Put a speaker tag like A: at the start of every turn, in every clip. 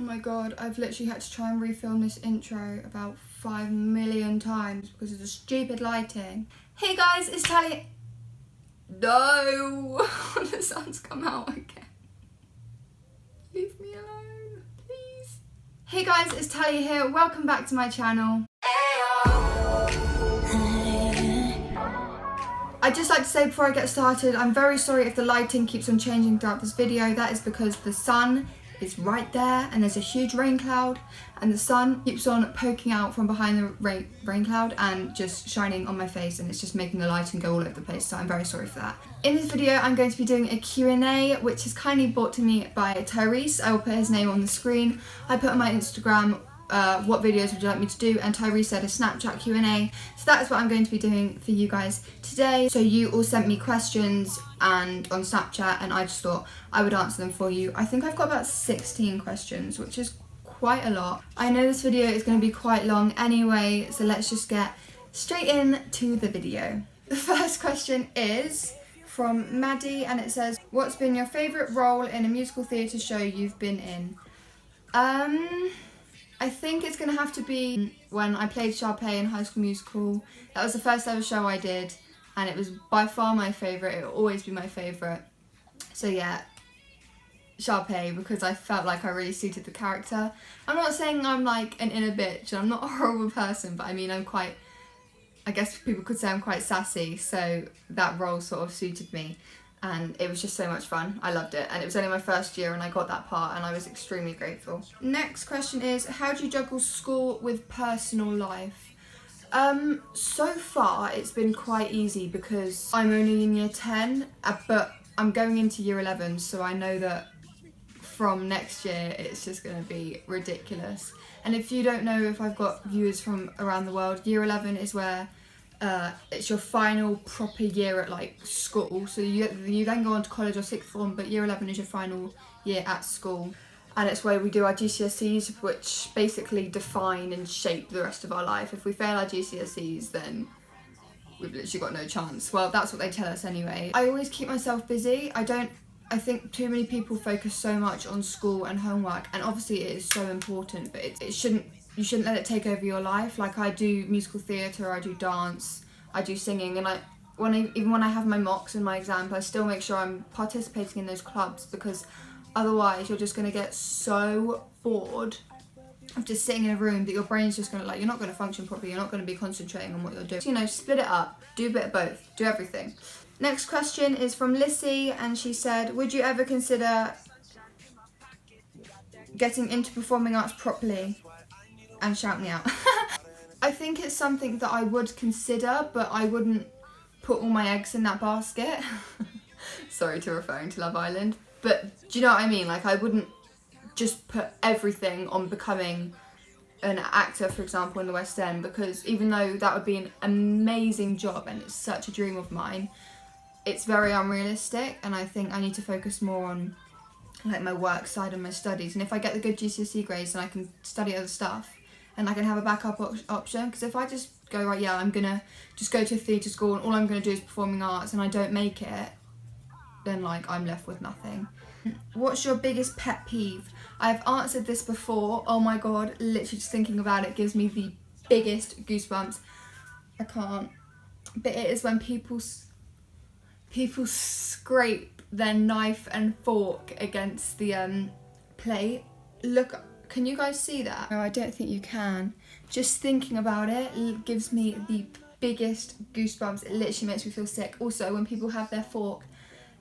A: Oh my god, I've literally had to try and refilm this intro about 5 million times because of the stupid lighting. Hey guys, it's Talia. No, the sun's come out again. Leave me alone, please. Hey guys, it's Talia here. Welcome back to my channel. I'd just like to say before I get started, I'm very sorry if the lighting keeps on changing throughout this video. That is because the sun is right there and there's a huge rain cloud and the sun keeps on poking out from behind the rain cloud and just shining on my face, and it's just making the lighting go all over the place, so I'm very sorry for that. In this video I'm going to be doing a Q&A which is kindly brought to me by Tyrese. I will put his name on the screen. I put on my Instagram what videos would you like me to do, and Tyrese said a Snapchat Q&A, so that is what I'm going to be doing for you guys today. So you all sent me questions and on Snapchat, and I just thought I would answer them for you. I think I've got about 16 questions, which is quite a lot. I know this video is going to be quite long anyway, so let's just get straight into the video. The first question is from Maddie, and it says, what's been your favourite role in a musical theatre show you've been in? I think it's going to have to be when I played Sharpay in High School Musical. That was the first ever show I did, and it was by far my favourite. It will always be my favourite. So yeah, Sharpay, because I felt like I really suited the character. I'm not saying I'm like an inner bitch, and I'm not a horrible person, but I mean I'm quite, I guess people could say I'm quite sassy, so that role sort of suited me. And it was just so much fun. I loved it, and it was only my first year and I got that part and I was extremely grateful. Next question is, how do you juggle school with personal life? So far it's been quite easy because I'm only in year 10, but I'm going into year 11, so I know that from next year it's just going to be ridiculous. And if you don't know, if I've got viewers from around the world, year 11 is where it's your final proper year at like school, so you then go on to college or sixth form, but year 11 is your final year at school, and it's where we do our GCSEs, which basically define and shape the rest of our life. If we fail our GCSEs, then we've literally got no chance. Well, that's what they tell us anyway. I always keep myself busy. I think too many people focus so much on school and homework, and obviously it is so important, but you shouldn't let it take over your life. Like, I do musical theatre, I do dance, I do singing, and even when I have my mocks and my exams, I still make sure I'm participating in those clubs, because otherwise you're just going to get so bored of just sitting in a room that your brain's just going to, you're not going to function properly, you're not going to be concentrating on what you're doing. So, you know, split it up, do a bit of both, do everything. Next question is from Lissy, and she said, would you ever consider getting into performing arts properly? And shout me out. I think it's something that I would consider, but I wouldn't put all my eggs in that basket. Sorry to referring to Love Island, but do you know what I mean? Like, I wouldn't just put everything on becoming an actor, for example, in the West End, because even though that would be an amazing job and it's such a dream of mine, it's very unrealistic, and I think I need to focus more on like my work side and my studies. And if I get the good GCSE grades, then I can study other stuff and I can have a backup option. Because if I just go, right, yeah, I'm gonna just go to a theatre school and all I'm gonna do is performing arts, and I don't make it, then like I'm left with nothing. What's your biggest pet peeve? I've answered this before. Oh my god, literally just thinking about it gives me the biggest goosebumps. I can't. But it is when people scrape their knife and fork against the plate. Look, can you guys see that? No, I don't think you can. Just thinking about it gives me the biggest goosebumps. It literally makes me feel sick. Also, when people have their fork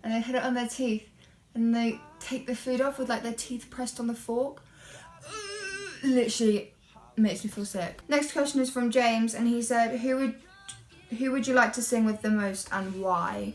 A: and they hit it on their teeth and they take the food off with like their teeth pressed on the fork, literally makes me feel sick. Next question is from James, and he said, who would you like to sing with the most and why?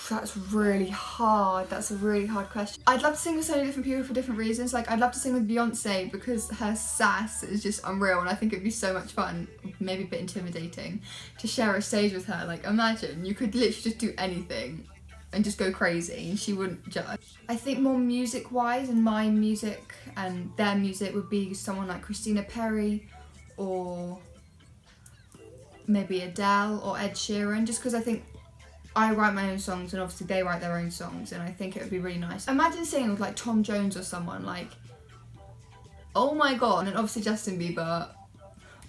A: That's really hard. That's a really hard question. I'd love to sing with so many different people for different reasons. Like, I'd love to sing with Beyonce because her sass is just unreal, and I think it'd be so much fun, maybe a bit intimidating, to share a stage with her. Like, imagine, you could literally just do anything and just go crazy and she wouldn't judge. I think more music-wise, and my music and their music, would be someone like Christina Perri or maybe Adele or Ed Sheeran, just because I think I write my own songs and obviously they write their own songs, and I think it would be really nice. Imagine singing with like Tom Jones or someone, like, oh my god. And obviously Justin Bieber,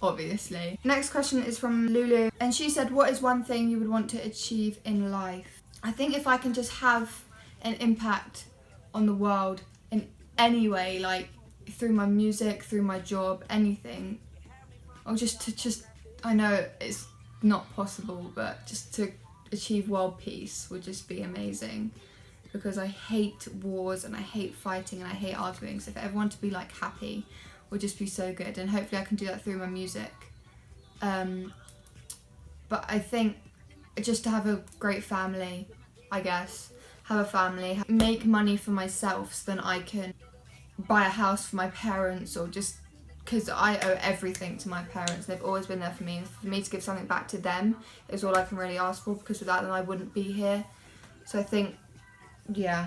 A: obviously. Next question is from Lulu, and she said, what is one thing you would want to achieve in life? I think if I can just have an impact on the world in any way, like through my music, through my job, anything, or I know it's not possible, but just to achieve world peace would just be amazing, because I hate wars and I hate fighting and I hate arguing. So for everyone to be like happy would just be so good, and hopefully I can do that through my music. But I think just to have a great family, I guess, have a family, make money for myself so then I can buy a house for my parents, or just because I owe everything to my parents. They've always been there for me, and for me to give something back to them is all I can really ask for, because without them I wouldn't be here. So I think, yeah,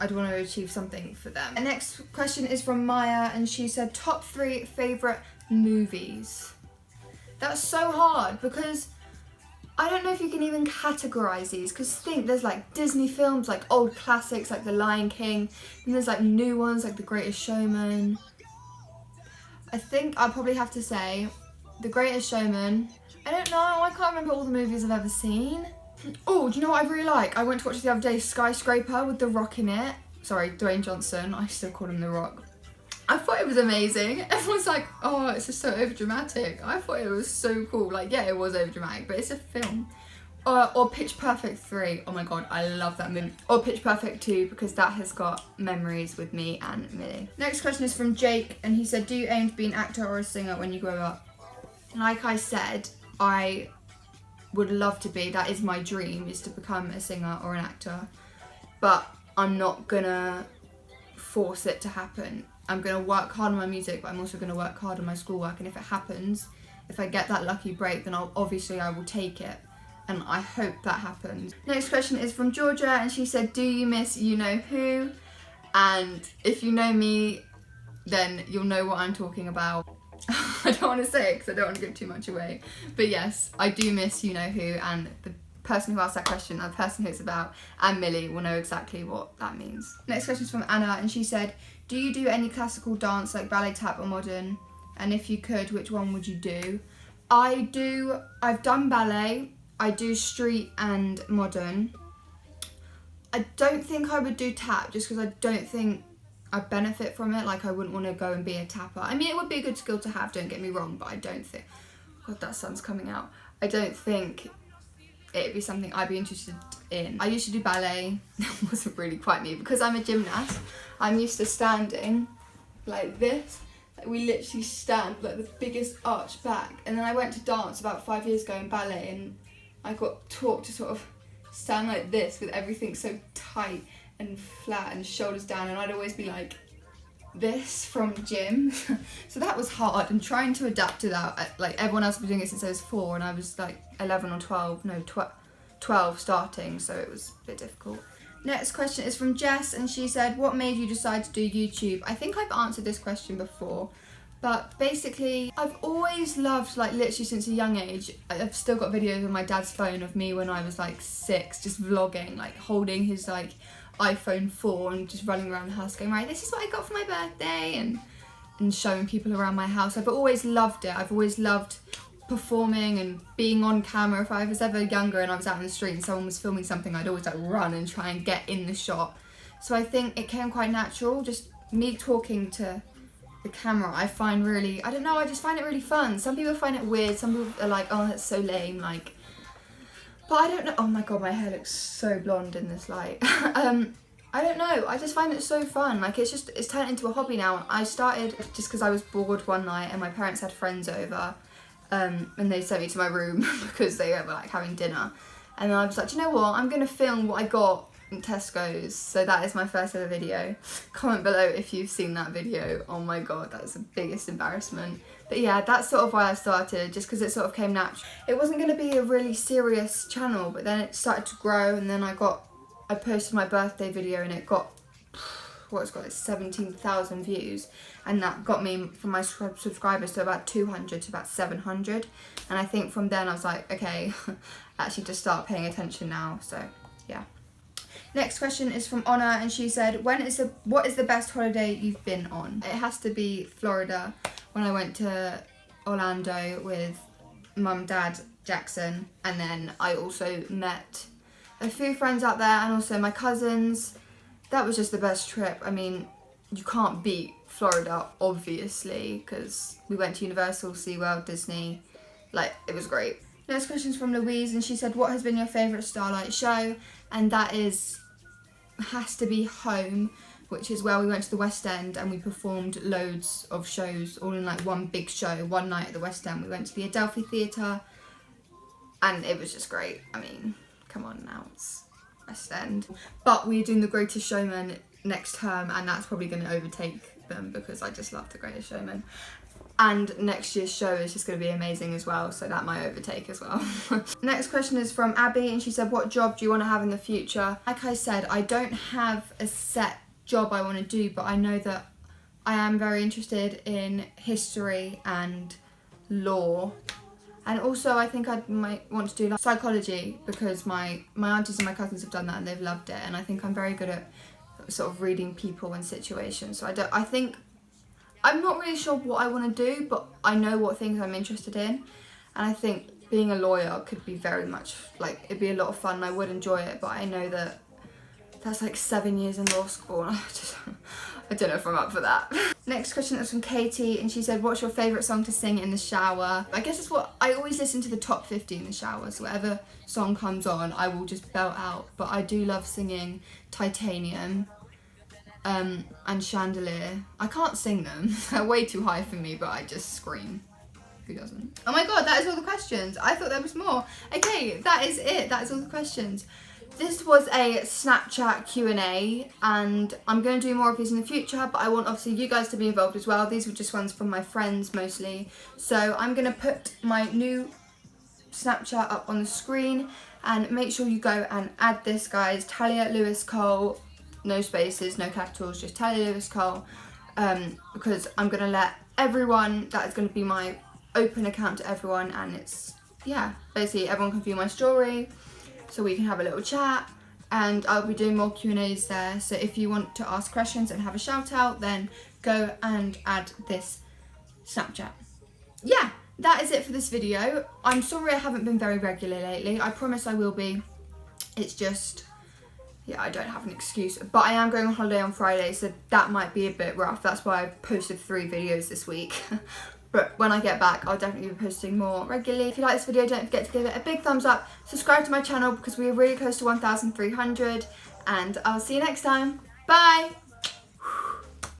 A: I'd want to achieve something for them. The next question is from Maya, and she said top 3 favourite movies. That's so hard, because I don't know if you can even categorise these, because think there's like Disney films, like old classics like The Lion King, and there's like new ones like The Greatest Showman. I think I'll probably have to say The Greatest Showman. I don't know, I can't remember all the movies I've ever seen. Oh, do you know what I really like? I went to watch it the other day, Skyscraper with The Rock in it. Sorry, Dwayne Johnson, I still call him The Rock. I thought it was amazing. Everyone's like, oh, it's just so overdramatic. I thought it was so cool. Like, yeah, it was overdramatic, but it's a film. Or Pitch Perfect 3. Oh my god, I love that movie. Or Pitch Perfect 2, because that has got memories with me and Millie. Next question is from Jake, and he said, do you aim to be an actor or a singer when you grow up? Like I said, I would love to be. That is my dream, is to become a singer or an actor. But I'm not gonna force it to happen. I'm going to work hard on my music, but I'm also going to work hard on my schoolwork, and if it happens, if I get that lucky break, then I will take it, and I hope that happens. Next question is from Georgia, and she said, do you miss You Know Who? And if you know me, then you'll know what I'm talking about. I don't want to say it because I don't want to give too much away, but yes, I do miss You Know Who, and the person who asked that question, and the person who it's about, and Millie will know exactly what that means. Next question is from Anna, and she said, do you do any classical dance like ballet, tap or modern? And if you could, which one would you do? I've done ballet, I do street and modern. I don't think I would do tap, just because I don't think I benefit from it. Like, I wouldn't want to go and be a tapper. I mean, it would be a good skill to have, don't get me wrong, but I don't think, God, that sun's coming out. I don't think it'd be something I'd be interested in. I used to do ballet. That wasn't really quite me, because I'm a gymnast. I'm used to standing like this. Like, we literally stand like the biggest arch back. And then I went to dance about 5 years ago in ballet, and I got taught to sort of stand like this with everything so tight and flat and shoulders down, and I'd always be like this from gym. So that was hard, and trying to adapt to that. Like, everyone else was doing it since I was 4, and I was like 11 or 12, no, 12 starting, so it was a bit difficult. Next question is from Jess, and she said, what made you decide to do YouTube? I think I've answered this question before, but basically I've always loved, like, literally since a young age, I've still got videos on my dad's phone of me when I was like 6, just vlogging, like holding his like iPhone 4 and just running around the house going, right, this is what I got for my birthday, and showing people around my house. I've always loved it. I've always loved performing and being on camera. If I was ever younger and I was out in the street and someone was filming something, I'd always like run and try and get in the shot. So I think it came quite natural, just me talking to the camera. I find really, I don't know, I just find it really fun. Some people find it weird, some people are like, oh, that's so lame, like, but I don't know. Oh my god, my hair looks so blonde in this light. I don't know, I just find it so fun. Like, it's turned into a hobby now. I started just because I was bored one night and my parents had friends over, and they sent me to my room because they were like having dinner, and then I was like, do you know what, I'm gonna film what I got in Tesco's. So that is my first ever video. Comment below if you've seen that video. Oh my god, that's the biggest embarrassment. But yeah, that's sort of why I started, just because it sort of came natural. It wasn't going to be a really serious channel, but then it started to grow, and then I posted my birthday video and it got what's got like 17,000 views, and that got me from my subscribers to about 200 to about 700, and I think from then I was like, okay, actually just start paying attention now. So yeah. Next question is from Honor, and she said, what is the best holiday you've been on? It has to be Florida, when I went to Orlando with Mum, Dad, Jackson, and then I also met a few friends out there and also my cousins. That was just the best trip. I mean, you can't beat Florida, obviously, because we went to Universal, SeaWorld, Disney. Like, it was great. Next question is from Louise, and she said, what has been your favourite Starlight show? And that has to be Home, which is where we went to the West End and we performed loads of shows all in like one big show. One night at the West End, we went to the Adelphi Theatre, and it was just great. I mean, come on now, it's West End. But we're doing The Greatest Showman next term, and that's probably going to overtake them because I just love The Greatest Showman. And next year's show is just going to be amazing as well, so that might overtake as well. Next question is from Abby, and she said, what job do you want to have in the future? Like I said, I don't have a set job I want to do, but I know that I am very interested in history and law. And also I think I might want to do like psychology, because my aunties and my cousins have done that and they've loved it, and I think I'm very good at sort of reading people and situations. So I think I'm not really sure what I want to do, but I know what things I'm interested in, and I think being a lawyer could be very much like, it'd be a lot of fun and I would enjoy it, but I know that that's like 7 years in law school. I don't know if I'm up for that. Next question is from Katie, and she said, what's your favourite song to sing in the shower? I guess it's what I always listen to, the top 50 in the shower, so whatever song comes on I will just belt out. But I do love singing Titanium and Chandelier. I can't sing them, they're way too high for me, but I just scream. Who doesn't? Oh my god, that is all the questions. I thought there was more. Okay, that is it. That is all the questions. This was a Snapchat Q&A, and I'm going to do more of these in the future, but I want obviously you guys to be involved as well. These were just ones from my friends mostly. So I'm going to put my new Snapchat up on the screen, and make sure you go and add this, guys. Talia Lewis Cole, no spaces, no capitals, just Talia Lewis Cole, because I'm going to let everyone, that is going to be my open account to everyone, and it's, yeah, basically everyone can view my story, so we can have a little chat, and I'll be doing more Q&As there. So if you want to ask questions and have a shout out, then go and add this Snapchat. Yeah, that is it for this video. I'm sorry I haven't been very regular lately. I promise I will be. It's just, yeah, I don't have an excuse. But I am going on holiday on Friday, so that might be a bit rough. That's why I've posted 3 videos this week. But when I get back, I'll definitely be posting more regularly. If you like this video, don't forget to give it a big thumbs up. Subscribe to my channel because we are really close to 1,300. And I'll see you next time. Bye!